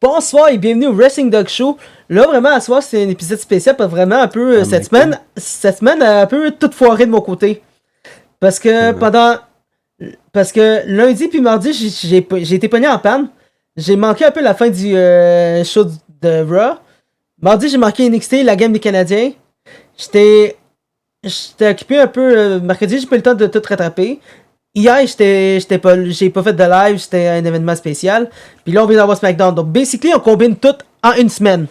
Bonsoir et bienvenue au Wrestling Dog Show. Là, vraiment, à soir, c'est un épisode spécial parce que vraiment un peu cette semaine a un peu toute foirée de mon côté. Parce que parce que lundi puis mardi, j'ai été pogné en panne. J'ai manqué un peu la fin du show de Raw. Mardi, j'ai manqué NXT, la game des Canadiens. J'étais occupé un peu. Mercredi, j'ai pas eu le temps de tout rattraper. Hier, j'ai pas fait de live, c'était un événement spécial. Puis là, on vient d'avoir SmackDown. Donc, basically, on combine tout en une semaine.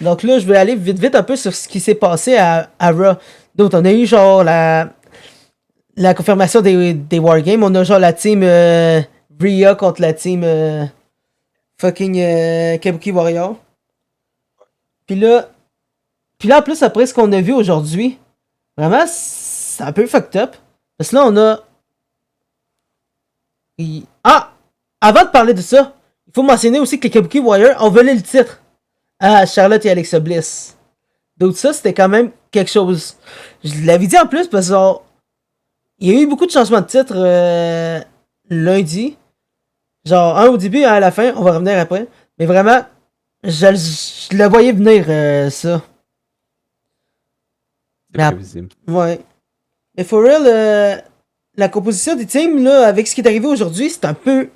Donc là, je vais aller vite un peu sur ce qui s'est passé à Raw. Donc, on a eu genre la confirmation des Wargames. On a genre la team Rhea contre la team Kabuki Warrior. Puis là, en plus, après ce qu'on a vu aujourd'hui, vraiment, c'est un peu fucked up. Parce que là, on a. Ah! Avant de parler de ça, il faut mentionner aussi que les Kabuki Warriors ont volé le titre à Charlotte et Alexa Bliss. Donc ça, c'était quand même quelque chose. Je l'avais dit en plus parce qu'il y a eu beaucoup de changements de titre lundi. Genre, un au début, un à la fin, on va revenir après. Mais vraiment, je le voyais venir, ça. C'est prévisible. Ouais. Mais for real, la composition des teams, là, avec ce qui est arrivé aujourd'hui, c'est un peu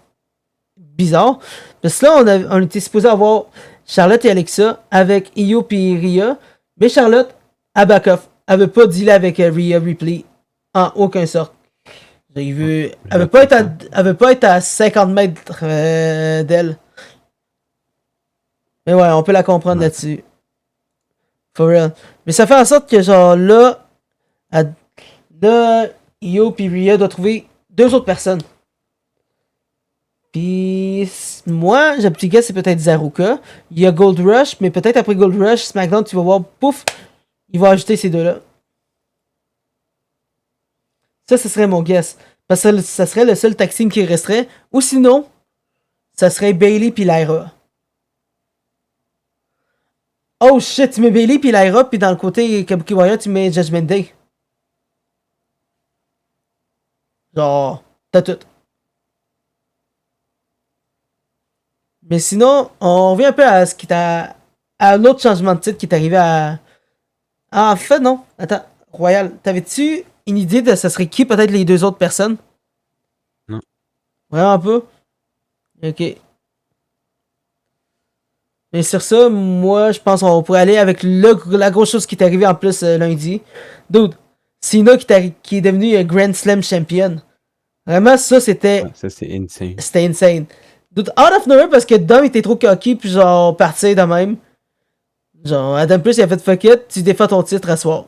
bizarre. Parce que là, on était supposé avoir Charlotte et Alexa avec Io et Rhea. Mais Charlotte, à back-off, elle veut pas dealer avec Rhea Ripley en aucun sorte. Elle veut pas être à 50 mètres d'elle. Mais ouais, on peut la comprendre là-dessus. For real. Mais ça fait en sorte que genre là, Io et Rhea doivent trouver deux autres personnes. Puis moi, j'ai petit gars, c'est peut-être Zaruka. Il y a Gold Rush, mais peut-être après Gold Rush, SmackDown, tu vas voir, pouf, il va ajouter ces deux-là. Ça, ce serait mon guess. Parce que ça serait le seul tag team qui resterait. Ou sinon, ça serait Bayley puis Lyra. Oh shit, tu mets Bayley puis Lyra, puis dans le côté Kabuki Warrior, tu mets Judgment Day. Genre, t'as tout. Mais sinon, on revient un peu à ce qui t'a. À un autre changement de titre qui est arrivé à. Ah, en fait, non. Attends, Royal, t'avais-tu une idée de ça serait qui peut-être les deux autres personnes? Non. Vraiment pas? Ok. Mais sur ça, moi, je pense qu'on pourrait aller avec la grosse chose qui est arrivée en plus lundi. Dude, Cena qui est devenu Grand Slam Champion. Vraiment, ça, c'était. Ouais, ça, c'est insane. C'était insane. Dude, out of nowhere parce que Dom était trop cocky, puis genre, partir de même. Genre, Adam Plus, il a fait fuck it, tu défends ton titre à soir.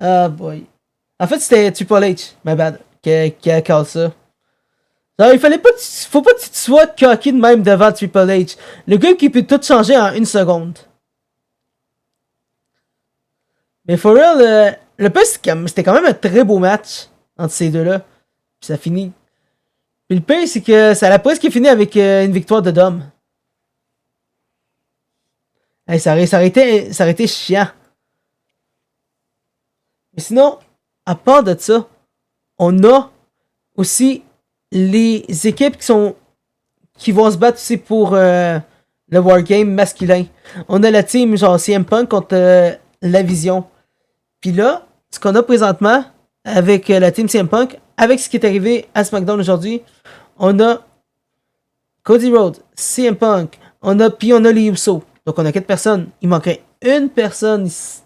Ah boy. En fait, c'était Triple H, my bad, qui a call ça. Genre, faut pas que tu sois cocky de même devant Triple H. Le gars qui peut tout changer en une seconde. Mais for real, le plus, c'était quand même un très beau match entre ces deux-là. Puis ça finit. Puis le pire, c'est que ça a presque fini avec une victoire de Dom. Hey, ça aurait été chiant. Mais sinon, à part de ça, on a aussi les équipes qui vont se battre aussi pour le Wargame masculin. On a la team genre CM Punk contre la Vision. Puis là, ce qu'on a présentement avec la team CM Punk, avec ce qui est arrivé à SmackDown aujourd'hui, on a Cody Rhodes, CM Punk, puis on a les Usos. Donc on a 4 personnes. Il manquerait une personne ici.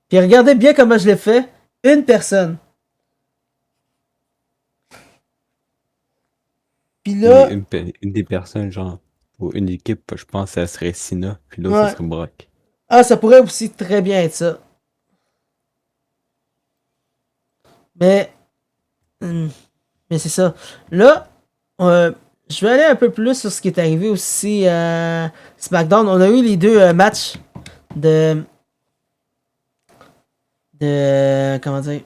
Puis regardez bien comment je l'ai fait. Une personne. Puis là. Une des personnes, genre, pour une équipe, je pense que ça serait Cena, puis l'autre, Ouais. ça serait Brock. Ah, ça pourrait aussi très bien être ça. Mais. Mais c'est ça. Là, je vais aller un peu plus sur ce qui est arrivé aussi à SmackDown. On a eu les deux matchs de. Comment dire.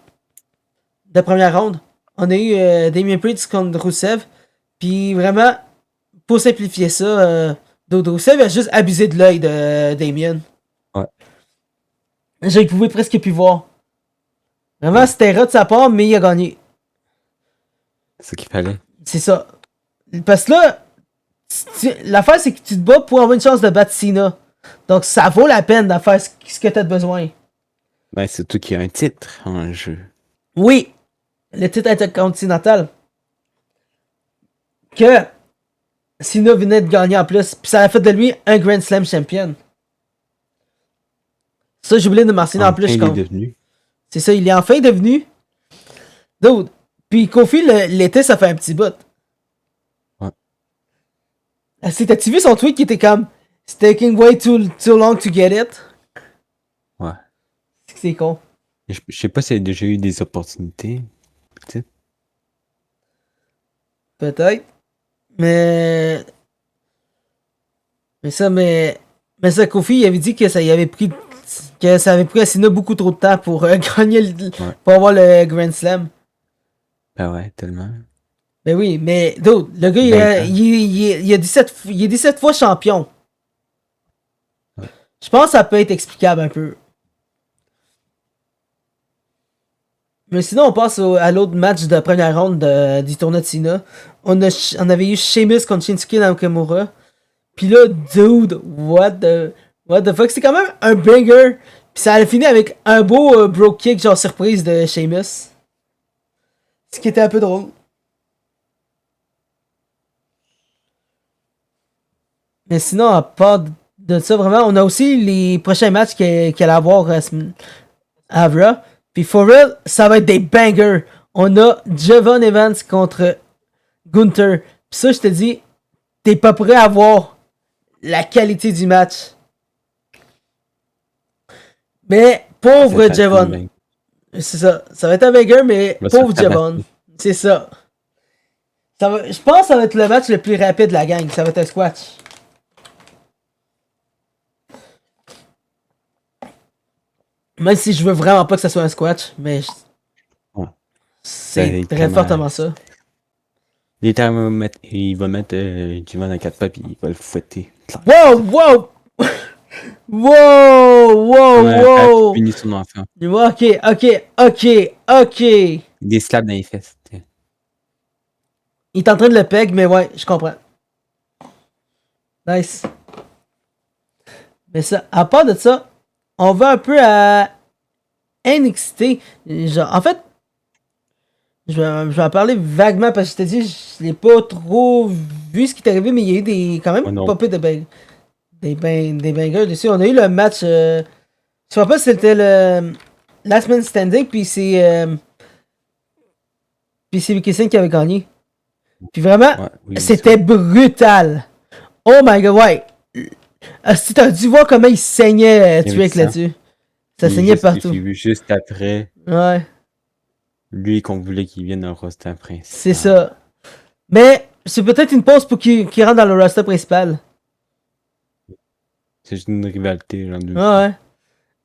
De première ronde. On a eu Damien Priest contre Rusev. Puis vraiment, pour simplifier ça, Rusev a juste abusé de l'œil de Damien. Ouais. Il pouvait presque plus voir. Vraiment, c'était rat de sa part, mais il a gagné. C'est ce qu'il fallait. C'est ça. Parce que là, l'affaire, c'est que tu te bats pour avoir une chance de battre Cena. Donc, ça vaut la peine de faire ce que t'as besoin. Ben, surtout qu'il y a un titre en jeu. Oui, le titre intercontinental. Que Cena venait de gagner en plus. Puis ça a fait de lui un Grand Slam champion. Ça, j'ai oublié de mentionner en plus. Enfin, il est devenu. C'est ça, il est enfin devenu. Dude. Puis Kofi, l'été, ça fait un petit bout. Ouais. T'as-tu vu son tweet qui était comme It's taking way too long to get it? Ouais. C'est con. Je sais pas s'il a déjà eu des opportunités. Peut-être. Peut-être. Mais. Mais ça, Kofi, il avait dit que ça y avait pris. Que ça avait pris à Cena beaucoup trop de temps pour gagner Ouais. pour avoir le Grand Slam. Ben ouais, tellement. Ben oui, mais dude, le gars, il est 17 fois champion. Ouais. Je pense que ça peut être explicable un peu. Mais sinon, on passe à l'autre match de première ronde du tournoi de Cena. On avait eu Sheamus contre Shinsuke Nakamura. Puis là, dude, what the fuck? C'est quand même un banger. Puis ça a fini avec un beau bro kick, genre surprise de Sheamus. Ce qui était un peu drôle. Mais sinon, à part de ça, vraiment, on a aussi les prochains matchs qu'il allait avoir à Raw. Puis for real, ça va être des bangers. On a Javon Evans contre Gunther. Puis ça, je te dis, t'es pas prêt à voir la qualité du match. Mais pauvre Javon. C'est ça. Ça va être un banger, mais pauvre Javon. C'est ça. Je pense que ça va être le match le plus rapide de la gang. Ça va être un squash. Même si je veux vraiment pas que ça soit un squash, mais c'est très fortement ça. Il va mettre Javon à 4 pas puis il va le fouetter. Wow! Il finit son enfant. Ok. Des slaps dans les fesses. Il est en train de le peg, mais ouais, je comprends. Nice. Mais ça, à part de ça, on va un peu à NXT. Genre, en fait, je vais en parler vaguement parce que je t'ai dit, je l'ai pas trop vu ce qui est arrivé, mais il y a eu quand même pas peu de des bangers dessus. On a eu le match. Je sais pas si c'était le Last Man Standing, puis c'est Mickey Singh qui avait gagné. Puis vraiment, c'était brutal. Oh my god, ouais. Si t'as dû voir comment il saignait Trick là-dessus. Ça saignait partout. J'ai vu juste après. Ouais. Lui qu'on voulait qu'il vienne dans le roster principal. C'est ça. Mais c'est peut-être une pause pour qu'il rentre dans le roster principal. C'est juste une rivalité, genre deux. Ouais.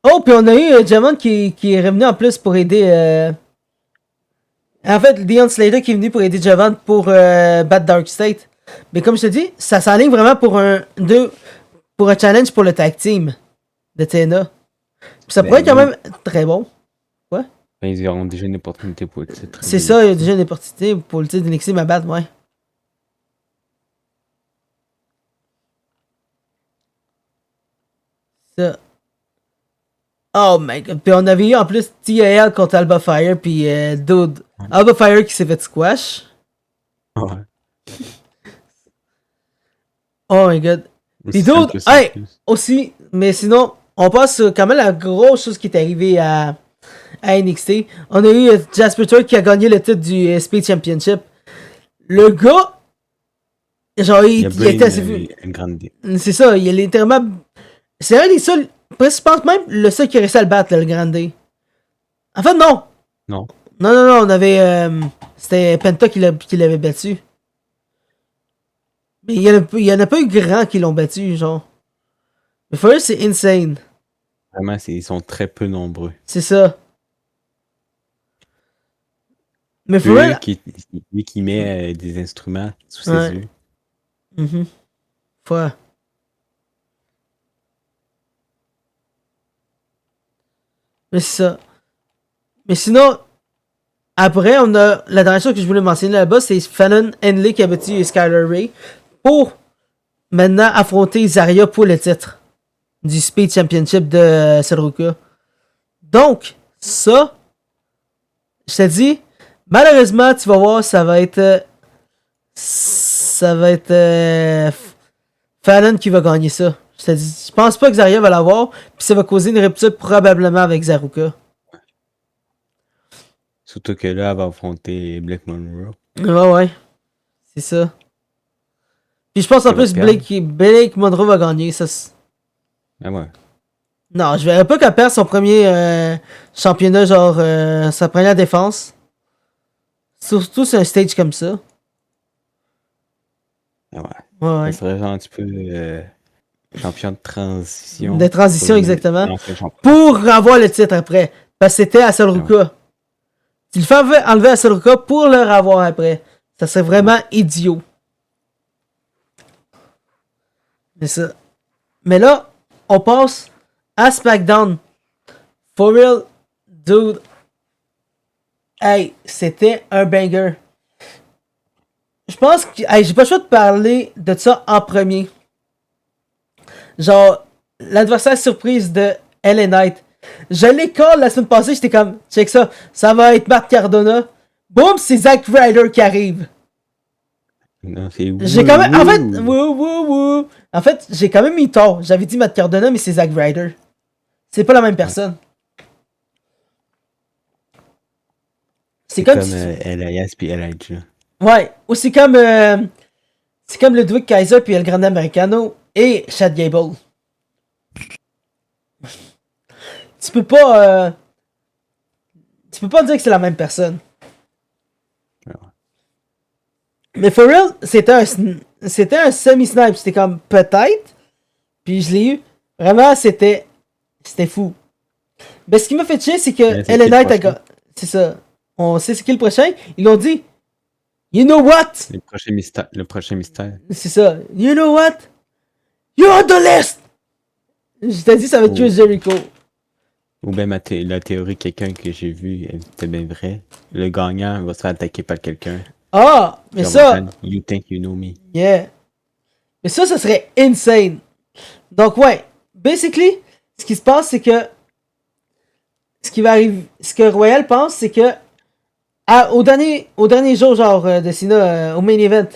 Oh, puis on a eu Jamon qui est revenu en plus pour aider. En fait, Dion Slater qui est venu pour aider Javon pour battre Dark State. Mais comme je te dis, ça s'enligne vraiment pour pour un challenge pour le tag team de TNA. Puis ça pourrait être quand même très bon. Ouais. Ben, ils auront déjà une opportunité pour le titre. C'est ça, il y a déjà une opportunité pour le titre d'NXT à battre, ouais. Ça. Oh my god. Puis on avait eu en plus TAL contre Alba Fire, puis Dude. Alba Fire qui s'est fait squash. Ouais. Oh my god. Puis Dude, hey, aussi, mais sinon, on passe quand même à la grosse chose qui est arrivée à NXT. On a eu Jasper Turk qui a gagné le titre du Speed Championship. Le gars, genre, il était assez vu. C'est ça, il est littéralement. C'est un des seuls. Je pense même le seul qui a réussi à le battre, le Grande. En fait, non. Non, on avait. C'était Penta qui l'avait battu. Mais il y en a pas eu grand qui l'ont battu, genre. Mais for c'est insane. Vraiment, ils sont très peu nombreux. C'est ça. Mais for real. Lui qui met des instruments sous ses yeux. Ouais. Mais c'est ça. Mais sinon, après, on a la dernière chose que je voulais mentionner là-bas, c'est Fallon Henley qui a battu Skylar Ray pour maintenant affronter Zarya pour le titre du Speed Championship de Cedrica. Donc, ça, je te dis, malheureusement, tu vas voir, ça va être Fallon qui va gagner ça. Je te dis, je pense pas que Zarya va l'avoir, puis ça va causer une rupture probablement avec Zaruka. Surtout que là, elle va affronter Blake Monroe. Ouais. C'est ça. Puis je pense en plus Blake Monroe va gagner. Ça, Ah ouais. non, je verrais pas qu'elle perde son premier championnat, genre sa première défense. Surtout sur un stage comme ça. Ah ouais. Ouais. Ça serait genre un petit peu champion de transition. De transition, exactement. Champion. Pour avoir le titre après. Parce que c'était à Cedrica. Ouais. Tu le fais enlever à Cedrica pour le revoir après. Ça serait vraiment idiot. Mais ça. Mais là, on passe à SmackDown. For real, dude. Hey, c'était un banger. Je pense que. Hey, j'ai pas le choix de parler de ça en premier. Genre, l'adversaire surprise de LA Knight. Je l'ai call la semaine passée, j'étais comme, check ça, ça va être Matt Cardona. Boum, c'est Zack Ryder qui arrive. Non, c'est J'ai quand même. En fait, j'ai quand même mis tort. J'avais dit Matt Cardona, mais c'est Zack Ryder. C'est pas la même personne. C'est comme Elias puis Elijah. Ouais, ou c'est comme Ludwig Kaiser puis El Grande Americano et Chad Gable. Tu peux pas dire que c'est la même personne. Ouais. Mais for real, c'était un semi-snipe. C'était comme peut-être. Puis je l'ai eu. Vraiment, c'était fou. Mais ce qui m'a fait chier, c'est que LA Knight a. C'est ça. On sait c'est qui le prochain. Ils l'ont dit. You know what? Le prochain mystère. C'est ça. You know what? You're on the list! Je t'ai dit, ça va être Chris Jericho. Ou bien la théorie, quelqu'un que j'ai vu, elle était bien vraie. Le gagnant va se faire attaquer par quelqu'un. Ah! Mais ça. You think you know me. Yeah. Mais ça serait insane. Donc, ouais. Basically, ce qui se passe, c'est que. Ce qui va arriver. Ce que Royal pense, c'est que. Au dernier jour, genre, de Cena, au main event,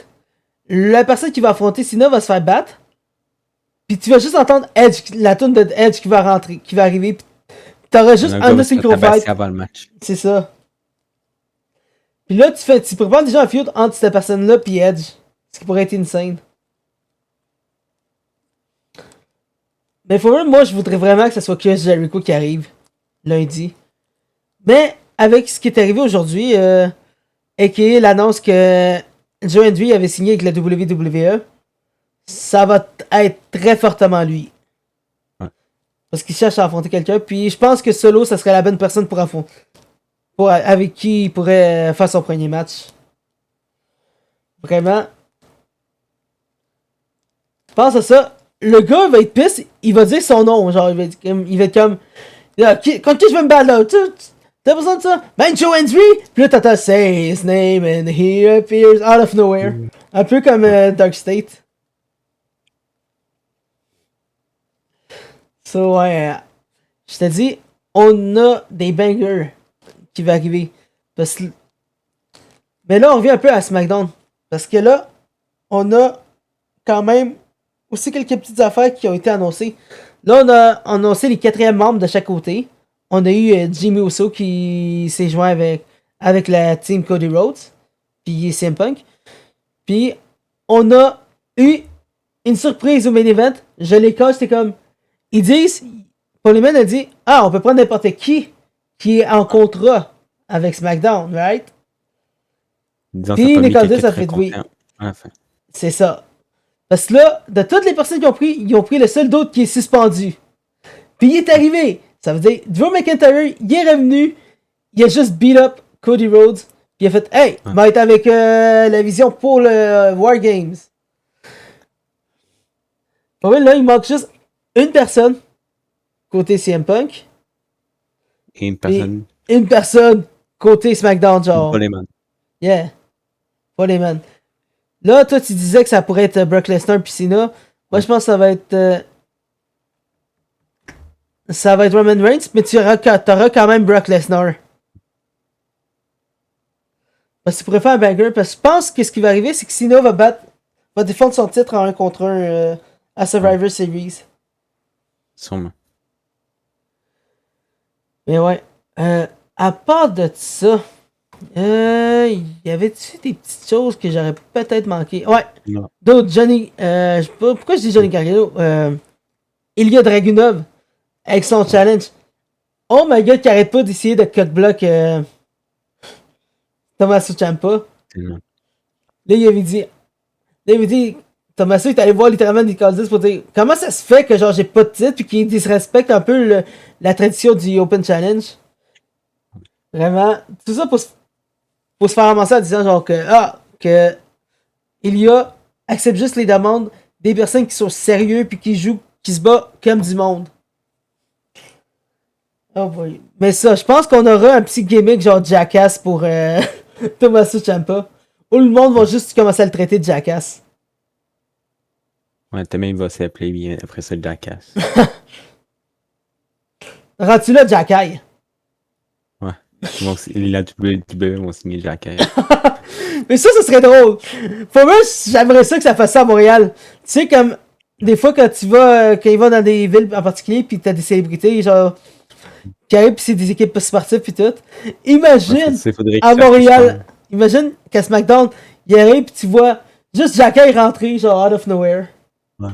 la personne qui va affronter Cena va se faire battre. Puis tu vas juste entendre Edge, la tune de Edge qui va arriver. Puis t'auras juste un synchro fight. Avant le match. C'est ça. Puis là, tu prépares déjà un feud entre cette personne-là puis Edge. Ce qui pourrait être insane. Mais moi, je voudrais vraiment que ce soit Chris Jericho qui arrive lundi. Mais avec ce qui est arrivé aujourd'hui, a.k.a. l'annonce que Joe Hendry avait signé avec la WWE, ça va être très fortement lui. Ouais. Parce qu'il cherche à affronter quelqu'un. Puis je pense que Solo, ça serait la bonne personne pour affronter. Avec qui il pourrait faire son premier match. Vraiment. Pense à ça. Le gars va être pisse, il va dire son nom. Genre, il va être comme. Contre qui je vais me battre là? T'as besoin de ça? Ben, Joe Hendry! Puis là, t'entends say his name and he appears out of nowhere. Un peu comme Dark State. So, ouais. Je te dis, on a des bangers qui vont arriver. Mais là, on revient un peu à SmackDown. Parce que là, on a quand même aussi quelques petites affaires qui ont été annoncées. Là, on a annoncé les 4e membres de chaque côté. On a eu Jimmy Uso qui s'est joint avec la team Cody Rhodes. Puis CM Punk. Puis, on a eu une surprise au main event. Je les cache, c'était comme. Ils disent. Paul Heyman a dit, on peut prendre n'importe qui est en contrat avec SmackDown, right? Puis Nicolas a fait oui. Enfin. C'est ça. Parce que là, de toutes les personnes qui ont pris, ils ont pris le seul d'autre qui est suspendu. Puis il est arrivé. Ça veut dire, Drew McIntyre, il est revenu. Il a juste beat up Cody Rhodes. Puis il a fait, hey, il va être avec la vision pour le War Games. Ouais, là, il manque juste une personne. Côté CM Punk. Et une personne. Une personne. côté SmackDown, genre. Pas les man. Yeah. Pas les man. Là, toi, tu disais que ça pourrait être Brock Lesnar pis Cena. Moi, je pense que ça va être. Ça va être Roman Reigns, mais t'auras quand même Brock Lesnar. Parce que tu pourrais faire un banger. Parce que je pense que ce qui va arriver, c'est que Cena va défendre son titre en 1 contre 1 à Survivor Series. Sûrement. Mais ouais. À part de ça, y avait-tu des petites choses que j'aurais peut-être manqué? Ouais. Non. D'autres, Johnny. Pourquoi je dis Johnny Gargano? Ilya Dragunov avec son challenge. Oh my god, qui arrête pas d'essayer de cut-block Tommaso Ciampa. Tellement. Là, il avait dit, Tommaso est allé voir littéralement Nick Aldis pour dire comment ça se fait que genre j'ai pas de titre puis qu'il disrespecte un peu la tradition du Open Challenge. Vraiment. Tout ça pour se faire ramasser en disant genre que Ilya accepte juste les demandes des personnes qui sont sérieux puis qui jouent, qui se battent comme du monde. Oh boy. Mais ça, je pense qu'on aura un petit gimmick genre Jackass pour Tommaso Ciampa. Où le monde va juste commencer à le traiter de Jackass. Ouais, tellement il va s'appeler bien après ça Jackass. Rends-tu là, Jackay? Ouais. La WWE vont signer Jackass. Mais ça serait drôle. Pour moi, j'aimerais ça que ça fasse ça à Montréal. Tu sais, comme des fois quand tu vas, quand ils vont dans des villes en particulier, pis t'as des célébrités, genre, qui arrivent pis c'est des équipes sportives pis tout. Imagine, à Montréal, imagine qu'à SmackDown, il arrive pis tu vois juste Jackay rentrer, genre, out of nowhere. Ouais.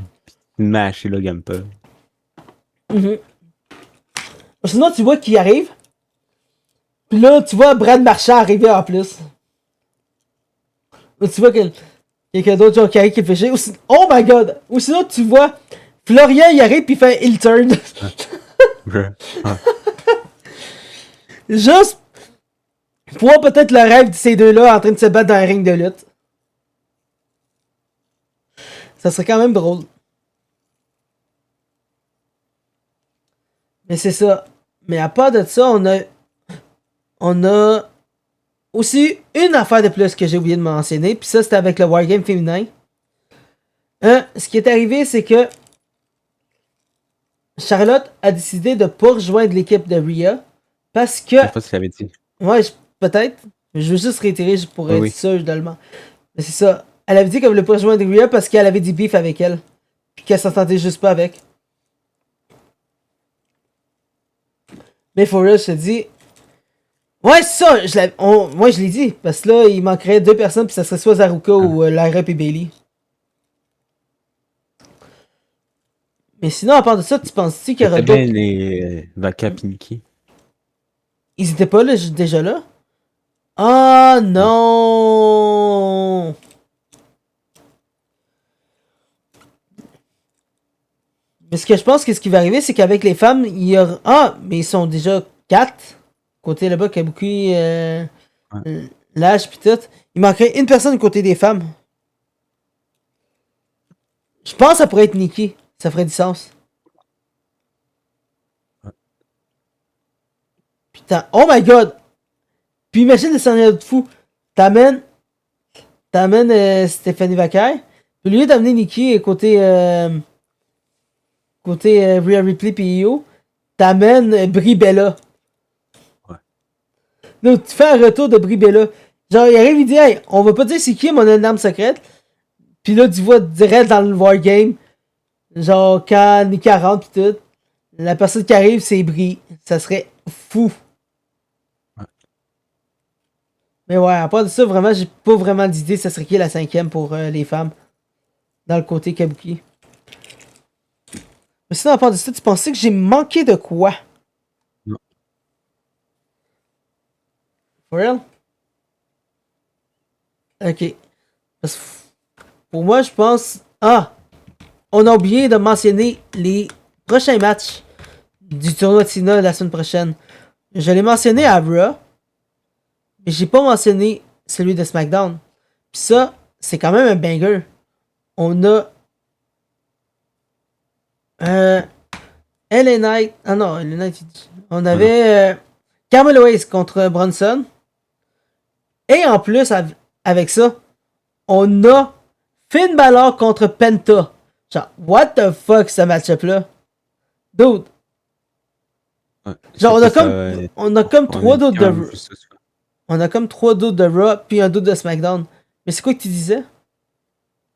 Une match, là, gamme pas. Sinon, tu vois qui arrive. Pis là, tu vois Brad Marchand arriver en plus. Ou tu vois quelqu'un d'autre, genre, qui arrive qui fait chier. Oh my god! Ou sinon, tu vois Florian, il arrive pis il fait un heel turn. Juste pour voir peut-être le rêve de ces deux-là en train de se battre dans un ring de lutte. Ça serait quand même drôle. Mais c'est ça. Mais à part de ça, on a aussi une affaire de plus que j'ai oublié de mentionner. Puis ça, c'était avec le Wargame féminin. Ce qui est arrivé, c'est que Charlotte a décidé de pas rejoindre l'équipe de Rhea. Parce que. Je sais pas si je l'avais dit. Ouais, peut-être. Je veux juste réitérer pour être sûr de le. Mais c'est ça. Elle avait dit qu'elle voulait pas rejoindre Rhea parce qu'elle avait des beefs avec elle. Puis qu'elle s'entendait juste pas avec. Mais for real, je te dis. Ouais, c'est ça. Moi, je l'ai dit. Parce que là, il manquerait 2 personnes. Puis ça serait soit Zaruka ou Lyra et Bailey. Mais sinon, à part de ça, tu penses-tu qu'il y aurait d'autres. Bien les Vaka et Nikki. Ils étaient pas là, déjà là? Ah non! Mais ce que je pense que ce qui va arriver, c'est qu'avec les femmes, il y aura. Ah, mais ils sont déjà 4. Côté là-bas, Kabuki, Lash, pis tout. Il manquerait une personne du côté des femmes. Je pense que ça pourrait être Nikki. Ça ferait du sens. Putain, oh my god! Puis imagine le scénario de fou. T'amènes Stéphanie Vaquer. Puis au lieu d'amener Nikki côté Rhea Ripley pis Io, t'amènes Brie Bella. Ouais. Donc tu fais un retour de Brie Bella. Genre, il arrive, il dit, hey, on va pas dire c'est qui, mais on a une arme secrète. Puis là, tu vois direct dans le Wargame, genre, quand Nikki rentre pis tout, la personne qui arrive, c'est Brie. Ça serait fou. Ouais. Mais ouais, à part de ça, vraiment, j'ai pas vraiment d'idée ça serait qui la 5e pour les femmes. Dans le côté Kabuki. Mais sinon, à part de ça, tu pensais que j'ai manqué de quoi? Non. For real? Ok. Parce que pour moi, je pense. Ah! On a oublié de mentionner les prochains matchs du tournoi de Tina la semaine prochaine. Je l'ai mentionné à Raw. Mais j'ai pas mentionné celui de SmackDown. Pis ça, c'est quand même un banger. On a. LA Knight. Ah non, LA Knight. On avait Carmelo Hayes contre Bronson. Et en plus, avec ça, on a Finn Balor contre Penta. Genre, what the fuck, ce match-up-là? Dude. Ouais, Genre, c'était on a comme on 3 a doutes quand même de... vu ça souvent. On a comme 3 doutes de Raw, puis un doute de SmackDown. Mais c'est quoi que tu disais?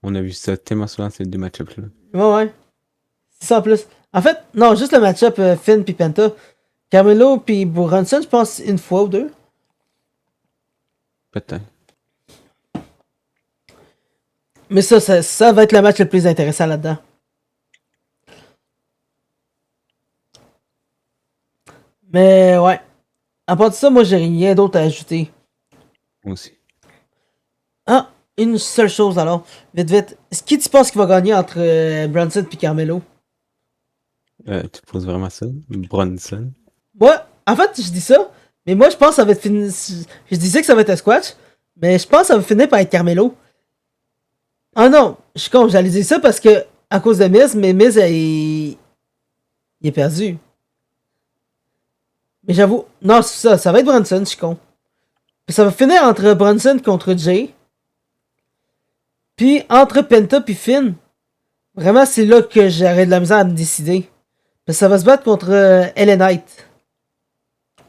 On a vu ça tellement souvent, ces deux match-ups-là. Ouais. C'est ça en plus. En fait, non, juste le match-up Finn puis Penta. Carmelo puis Brunson, je pense une fois ou deux. Peut-être. Mais ça va être le match le plus intéressant là-dedans. Mais ouais. À part de ça, moi j'ai rien d'autre à ajouter. Moi aussi. Ah, une seule chose alors. Vite. Qui tu penses qui va gagner entre Brunson et Carmelo? Tu poses vraiment ça? Bronson? Moi, en fait, je dis ça, mais moi je pense que ça va être fini. Je disais que ça va être un squash, mais je pense que ça va finir par être Carmelo. Ah non, je suis con, j'allais dire ça parce que à cause de Miz, mais Miz il est perdu. Mais j'avoue, non, c'est ça va être Brunson, je suis con. Puis ça va finir entre Brunson contre Jay. Puis entre Penta puis Finn. Vraiment, c'est là que j'aurais de la misère à me décider. Parce que ça va se battre contre LA Knight.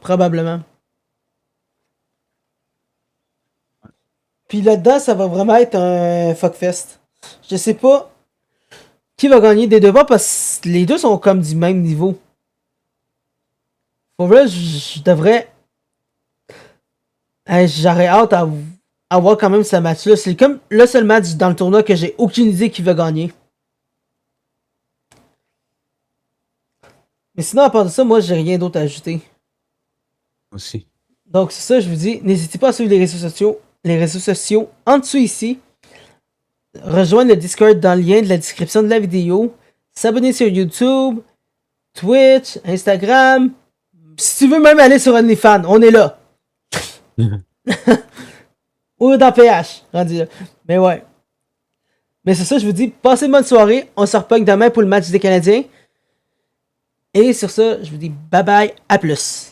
Probablement. Puis là-dedans, ça va vraiment être un fuckfest. Je sais pas qui va gagner des deux bords parce que les deux sont comme du même niveau. Pour vrai, je devrais. Hey, j'aurais hâte à voir quand même ce match-là. C'est comme le seul match dans le tournoi que j'ai aucune idée qui va gagner. Mais sinon, à part de ça, moi, j'ai rien d'autre à ajouter. Aussi. Donc, c'est ça, je vous dis, n'hésitez pas à suivre les réseaux sociaux en dessous ici. Rejoindre le Discord dans le lien de la description de la vidéo. S'abonner sur YouTube, Twitch, Instagram. Si tu veux même aller sur OnlyFans, on est là. Ou dans PH, rendu là. Mais ouais. Mais c'est ça, je vous dis, passez une bonne soirée. On se repogne demain pour le match des Canadiens. Et sur ça, je vous dis bye bye, à plus.